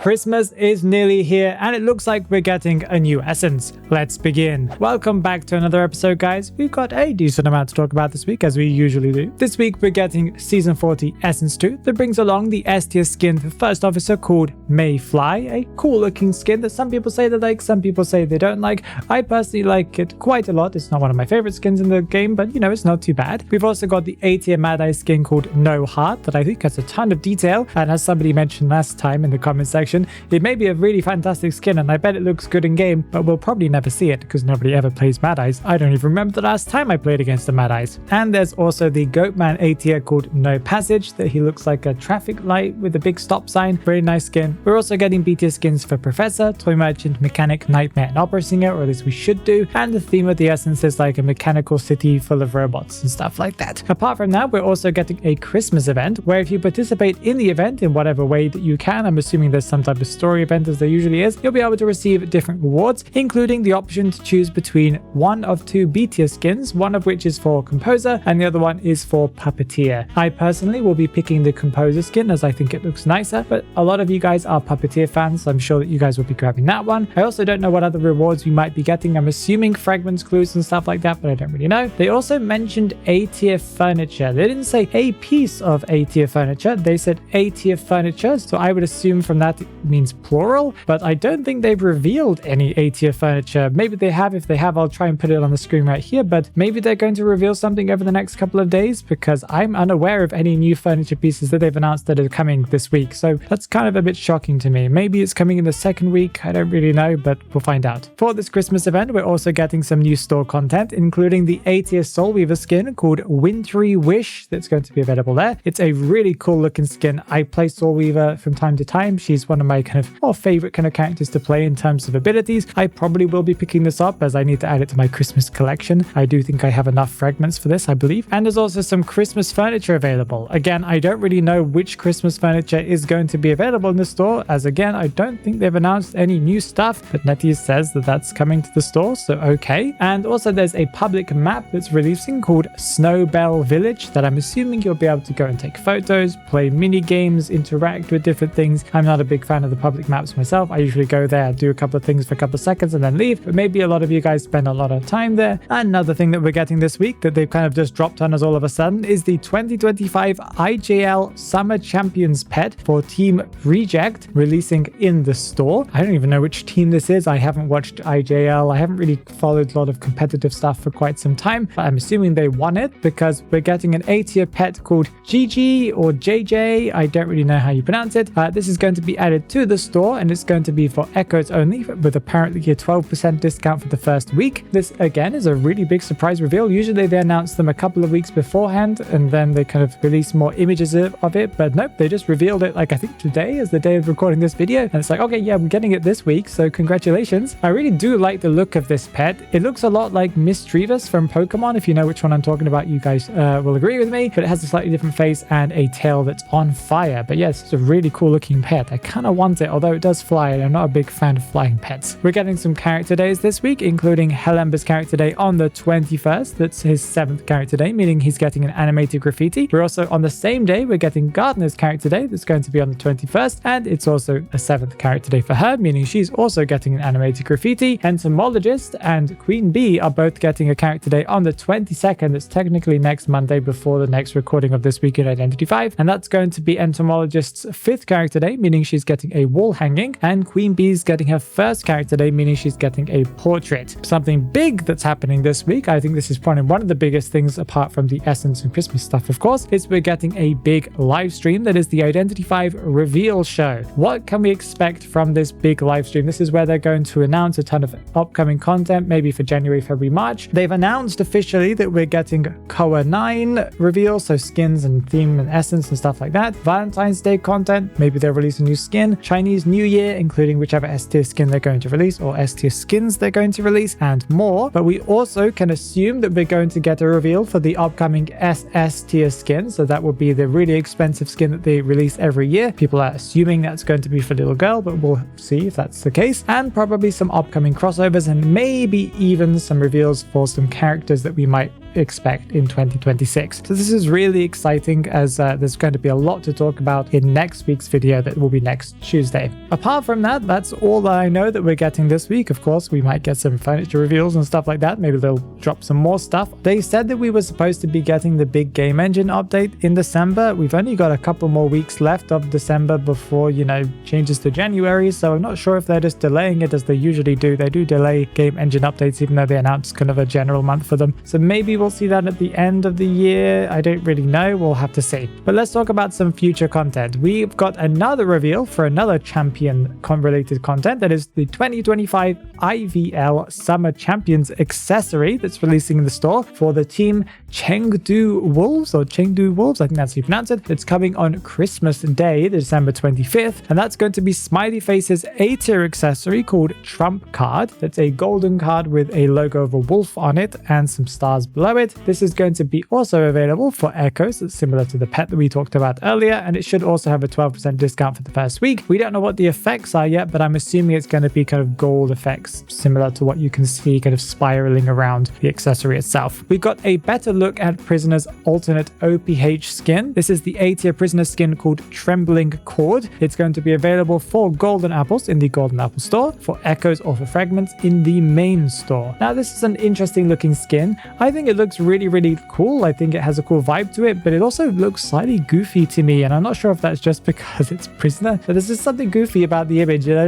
Christmas is nearly here and it looks like we're getting a new essence. Let's begin. Welcome back to another episode, guys. We've got a decent amount to talk about this week, as we usually do. This week we're getting Season 40 Essence 2 that brings along the S-tier skin for First Officer called Mayfly, a cool looking skin that some people say they like, some people say they don't like. I personally like it quite a lot. It's not one of my favorite skins in the game, but you know, it's not too bad. We've also got the A-tier Mad Eye skin called No Heart that I think has a ton of detail, and as somebody mentioned last time in the comment section, it may be a really fantastic skin and I bet it looks good in game, but we'll probably never see it because nobody ever plays Mad Eyes. I don't even remember the last time I played against the Mad Eyes. And there's also the Goatman A tier called No Passage, that he looks like a traffic light with a big stop sign. Very nice skin. We're also getting B tier skins for Professor, Toy Merchant, Mechanic, Nightmare, and Opera Singer, or at least we should do. And the theme of the essence is like a mechanical city full of robots and stuff like that. Apart from that, we're also getting a Christmas event where if you participate in the event in whatever way that you can, I'm assuming there's some type of story event as there usually is, you'll be able to receive different rewards, including the option to choose between one of two B tier skins, one of which is for Composer and the other one is for Puppeteer. I personally will be picking the Composer skin as I think it looks nicer, but a lot of you guys are Puppeteer fans, so I'm sure that you guys will be grabbing that one. I also don't know what other rewards we might be getting. I'm assuming fragments, clues and stuff like that, but I don't really know. They also mentioned A tier furniture. They didn't say a piece of A tier furniture, they said A tier furniture, so I would assume from that it means plural, but I don't think they've revealed any A tier furniture. Maybe they have. If they have, I'll try and put it on the screen right here, but maybe they're going to reveal something over the next couple of days because I'm unaware of any new furniture pieces that they've announced that are coming this week, so that's kind of a bit shocking to me. Maybe it's coming in the second week, I don't really know, but we'll find out. For this Christmas event, we're also getting some new store content, including the A tier Soul Weaver skin called Wintry Wish that's going to be available there. It's a really cool looking skin. I play Soul Weaver from time to time. She's one of my kind of more favorite kind of characters to play in terms of abilities. I probably will be picking this up as I need to add it to my Christmas collection. I do think I have enough fragments for this, I believe. And there's also some Christmas furniture available. Again, I don't really know which Christmas furniture is going to be available in the store, as again, I don't think they've announced any new stuff, but NetEase says that that's coming to the store, so okay. And also there's a public map that's releasing called Snowbell Village that I'm assuming you'll be able to go and take photos, play mini games, interact with different things. I'm not a big fan of the public maps myself. I usually go there, do a couple of things for a couple of seconds and then leave, but maybe a lot of you guys spend a lot of time there. Another thing that we're getting this week that they've kind of just dropped on us all of a sudden is the 2025 IJL Summer Champions Pet for Team Reject, releasing in the store. I don't even know which team this is. I haven't watched IJL. I haven't really followed a lot of competitive stuff for quite some time, but I'm assuming they won it because we're getting an A tier pet called GG or JJ. I don't really know how you pronounce it. This is going to be added to the store and it's going to be for Echoes only, with apparently a 12% discount for the first week. This again is a really big surprise reveal. Usually they announce them a couple of weeks beforehand and then they kind of release more images of it, but nope, they just revealed it like I think today is the day of recording this video, and it's like, okay, yeah, I'm getting it this week, so congratulations. I really do like the look of this pet. It looks a lot like Misdreavus from Pokemon. If you know which one I'm talking about, you guys will agree with me, but it has a slightly different face and a tail that's on fire. But yes, it's a really cool looking pet. I kind of want it, although it does fly and I'm not a big fan of flying pets. We're getting some character days this week, including Hellember's character day on the 21st. That's his 7th character day, meaning he's getting an animated graffiti. We're also on the same day, we're getting Gardener's character day that's going to be on the 21st, and it's also a 7th character day for her, meaning she's also getting an animated graffiti. Entomologist and Queen Bee are both getting a character day on the 22nd. That's technically next Monday before the next recording of This Week in Identity 5, and that's going to be Entomologist's 5th character day, meaning she's getting a wall hanging, and Queen Bee's getting her 1st character day, meaning she's getting a portrait. Something big that's happening this week, I think this is probably one of the biggest things apart from the Essence and Christmas stuff, of course, is we're getting a big live stream that is the Identity 5 reveal show. What can we expect from this big live stream? This is where they're going to announce a ton of upcoming content, maybe for January, February, March. They've announced officially that we're getting Koa 9 reveal, so skins and theme and essence and stuff like that. Valentine's Day content, maybe they'll release a new skin. Chinese New Year, including whichever S-tier skin they're going to release or S-tier skins they're going to release, and more. But we also can assume that we're going to get a reveal for the upcoming SS tier skin, so that will be the really expensive skin that they release every year. People are assuming that's going to be for little girl, but we'll see if that's the case. And probably some upcoming crossovers and maybe even some reveals for some characters that we might expect in 2026. So this is really exciting, as there's going to be a lot to talk about in next week's video that will be next Tuesday. Apart from that, that's all that I know that we're getting this week. Of course, we might get some furniture reveals and stuff like that. Maybe they'll drop some more stuff. They said that we were supposed to be getting the big game engine update in December. We've only got a couple more weeks left of December before, you know, changes to January. So I'm not sure if they're just delaying it as they usually do. They do delay game engine updates even though they announce kind of a general month for them. So maybe we'll see that at the end of the year. I don't really know. We'll have to see. But let's talk about some future content. We've got another reveal for another champion related content. That is the 2025 IJL Summer Champions accessory that's releasing in the store for the team Chengdu Wolves, or Chengdu Wolves, I think that's how you pronounce it. It's coming on Christmas Day, December 25th, and that's going to be Smiley Face's A-tier accessory called Trump Card. That's a golden card with a logo of a wolf on it and some stars below it. This is going to be also available for Echoes. It's similar to the pet that we talked about earlier, and it should also have a 12% discount for the first week. We don't know what the effects are yet, but I'm assuming it's going to be kind of gold effects, similar to what you can see kind of spiraling around the accessory itself. We got a better look at Prisoner's alternate OPH skin. This is the A-tier Prisoner skin called Trembling Cord. It's going to be available for Golden Apples in the Golden Apple store, for Echoes or for Fragments in the main store. Now, this is an interesting looking skin. I think it looks really, really cool. I think it has a cool vibe to it, but it also looks slightly goofy to me, and I'm not sure if that's just because it's Prisoner, but there's just something goofy about the image, and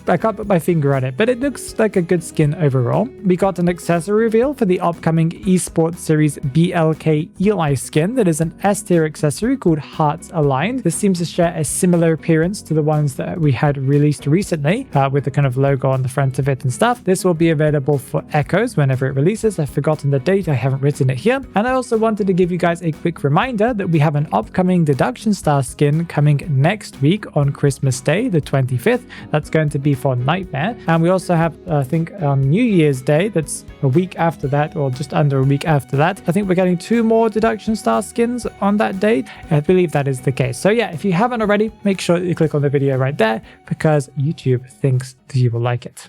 I can't put my finger on it, but it looks like a good skin overall. We got an accessory reveal for the upcoming esports series BLK Eli skin. That is an S-tier accessory called Hearts Aligned. This seems to share a similar appearance to the ones that we had released recently, with the kind of logo on the front of it and stuff. This will be available for Echoes whenever it releases. I've forgotten the date, I haven't written it here. And I also wanted to give you guys a quick reminder that we have an upcoming Deduction Star skin coming next week on Christmas Day, the 25th. That's going to be for Nightmare. And we also have, I think, on New Year's Day, that's a week after that, or just under a week after that, I think we're getting 2 more Deduction Star skins on that date. I believe that is the case. So yeah, if you haven't already, make sure that you click on the video right there, because YouTube thinks that you will like it.